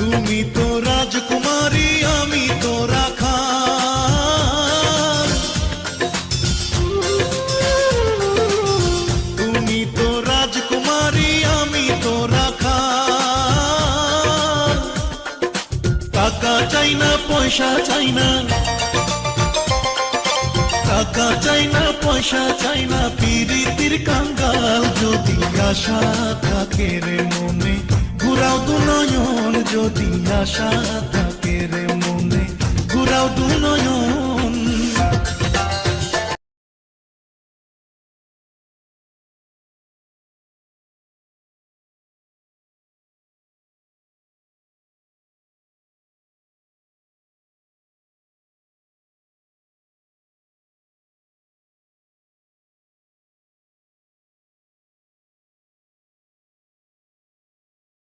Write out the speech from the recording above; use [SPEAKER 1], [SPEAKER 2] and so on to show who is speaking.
[SPEAKER 1] তুমি তো রাজকুমারী, আমি তো রাখাল। তুমি তো রাজকুমারী, আমি তো রাখাল। টাকা চাই না, পয়সা চাই না, টাকা চাই না, পয়সা চাই না, পিরিতির কাঙ্গাল। যদি আশা থাকে রে মনে, ঘুরাও দু নয়ন। যদি আশা থাকে রে মনে, ঘুরাও দু নয়ন।